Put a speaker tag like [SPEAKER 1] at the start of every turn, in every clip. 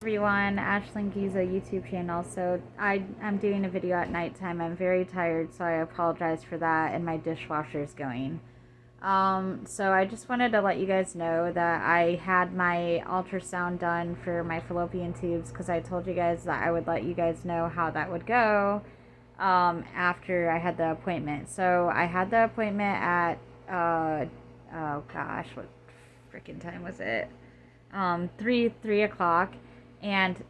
[SPEAKER 1] Everyone, Ashlyn Giza YouTube channel. So I'm doing a video at nighttime. I'm very tired, so I apologize for that, and my dishwasher's going. So I just wanted to let you guys know that I had my ultrasound done for my fallopian tubes, because I told you guys that I would let you guys know how that would go after I had the appointment. So I had the appointment at oh gosh, what freaking time was it? 3 o'clock, and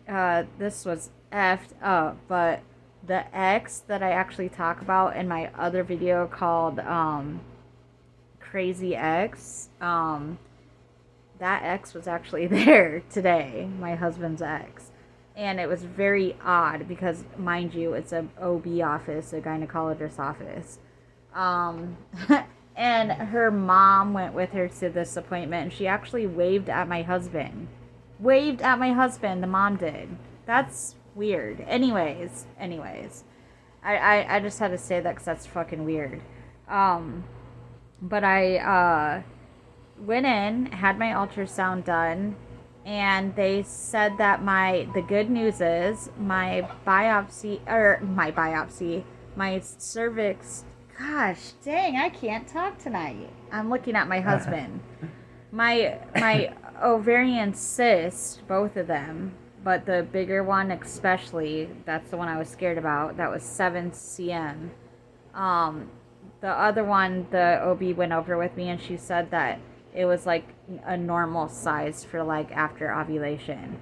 [SPEAKER 1] this was effed up, but the X that I actually talk about in my other video called Crazy X, that X was actually there today, my husband's ex. And it was very odd because, mind you, it's a OB office, a gynecologist office. And her mom went with her to this appointment, and she actually waved at my husband. Waved at my husband, the mom did. That's weird. Anyways. I just had to say that because that's fucking weird. But I went in, had my ultrasound done, and they said that the good news is my cervix. Gosh dang, I can't talk tonight. I'm looking at my husband. My ovarian cyst, both of them, but the bigger one especially, that's the one I was scared about. That was 7 cm. The other one, the OB went over with me, and she said that it was like a normal size for like after ovulation.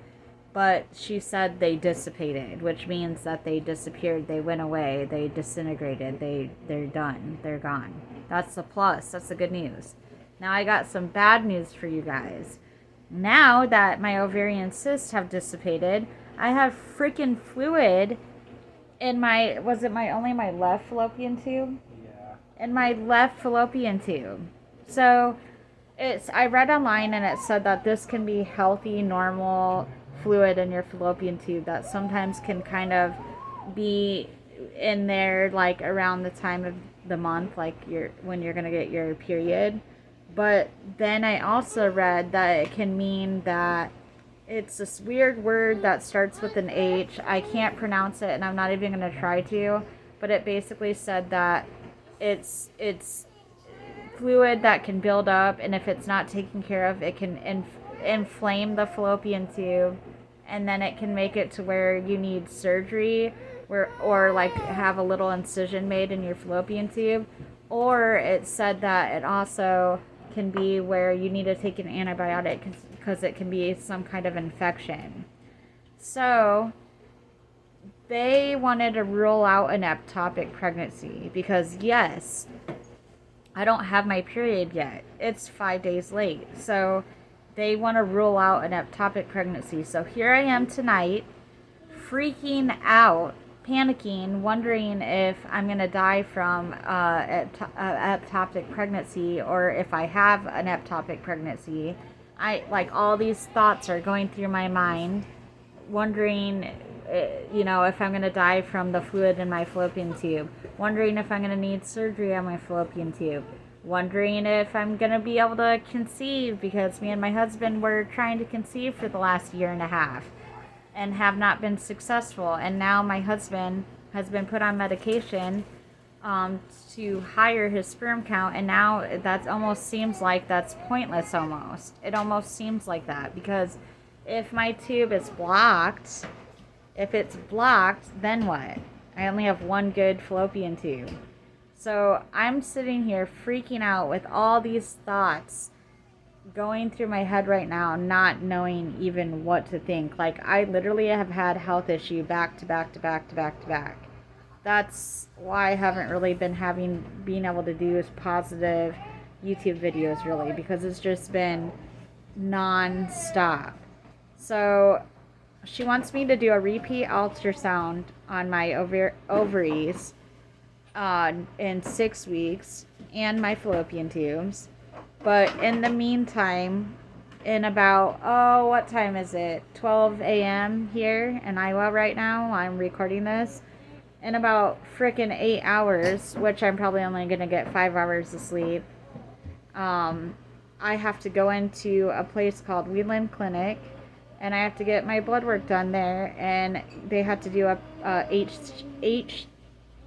[SPEAKER 1] But she said they dissipated, which means that they disappeared, they went away, they disintegrated, they're done, they're gone. That's the plus, that's the good news. Now I got some bad news for you guys. Now that my ovarian cysts have dissipated, I have freaking fluid in my, only my left fallopian tube?
[SPEAKER 2] Yeah.
[SPEAKER 1] In my left fallopian tube. So, I read online, and it said that this can be healthy, normal fluid in your fallopian tube that sometimes can kind of be in there like around the time of the month, like when you're gonna get your period. But then I also read that it can mean that it's this weird word that starts with an H. I can't pronounce it, and I'm not even gonna try to, but it basically said that it's fluid that can build up, and if it's not taken care of, it can inflame the fallopian tube, and then it can make it to where you need surgery, or like have a little incision made in your fallopian tube. Or it said that it also can be where you need to take an antibiotic because it can be some kind of infection. So they wanted to rule out an ectopic pregnancy because, yes, I don't have my period yet. It's 5 days late. So they want to rule out an ectopic pregnancy. So here I am tonight, freaking out, panicking, wondering if I'm going to die from ectopic pregnancy, or if I have an ectopic pregnancy. All these thoughts are going through my mind, wondering, if I'm going to die from the fluid in my fallopian tube, wondering if I'm going to need surgery on my fallopian tube, wondering if I'm going to be able to conceive, because me and my husband were trying to conceive for the last year and a half and have not been successful. And now my husband has been put on medication to higher his sperm count, and now that almost seems like that's pointless almost. It almost seems like that, because if my tube is blocked, then what? I only have one good fallopian tube. So I'm sitting here freaking out with all these thoughts going through my head right now, not knowing even what to think. Like, I literally have had health issue back to back to back to back to back. That's why I haven't really been being able to do positive YouTube videos, really, because it's just been non-stop. So she wants me to do a repeat ultrasound on my ovaries in 6 weeks, and my fallopian tubes. But in the meantime, in about, what time is it? 12 a.m. here in Iowa right now. I'm recording this. In about freaking 8 hours, which I'm probably only going to get 5 hours of sleep, I have to go into a place called Wheeland Clinic and I have to get my blood work done there, and they had to do a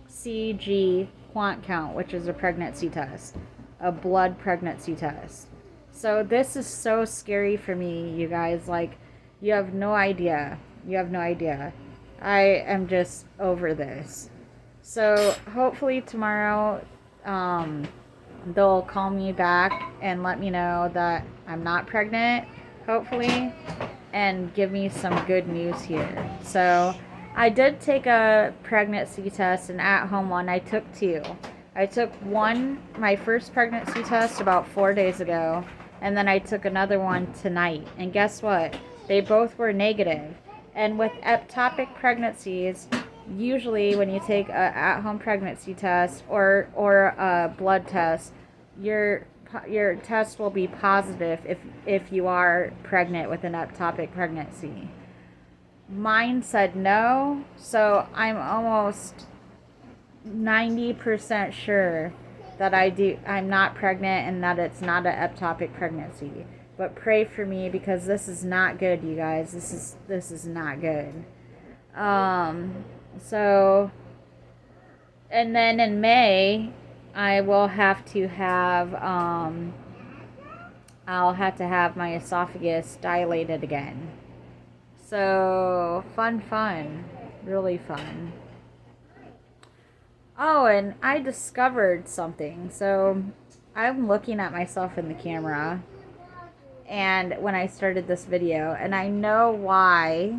[SPEAKER 1] HCG quant count, which is a pregnancy test, a blood pregnancy test. So this is so scary for me, you guys. Like, you have no idea. You have no idea. I am just over this. So hopefully tomorrow, they'll call me back and let me know that I'm not pregnant, hopefully, and give me some good news here. So I did take a pregnancy test, an at-home one. I took two. I took one, my first pregnancy test, about 4 days ago, and then I took another one tonight. And guess what? They both were negative. And with ectopic pregnancies, usually when you take a at-home pregnancy test or a blood test, your test will be positive if you are pregnant with an ectopic pregnancy. Mine said no, so I'm almost 90% sure that I'm not pregnant and that it's not an ectopic pregnancy. But pray for me, because this is not good, you guys. This is not good. So, and then in May, I will have to have, I'll have to have my esophagus dilated again. So, fun. Really fun. Oh, and I discovered something. So, I'm looking at myself in the camera, and when I started this video, and I know why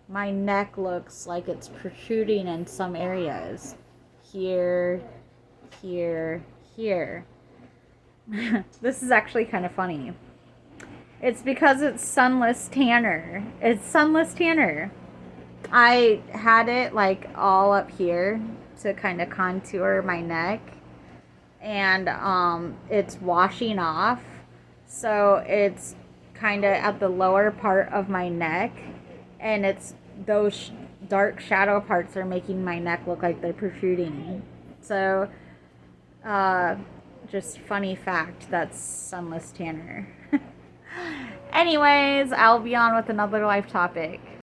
[SPEAKER 1] my neck looks like it's protruding in some areas. Here. This is actually kind of funny. It's because it's sunless tanner. It's sunless tanner. I had it like all up here to kind of contour my neck, and it's washing off, so it's kind of at the lower part of my neck, and it's those dark shadow parts are making my neck look like they're protruding. So just funny fact, that's sunless tanner. Anyways, I'll be on with another life topic.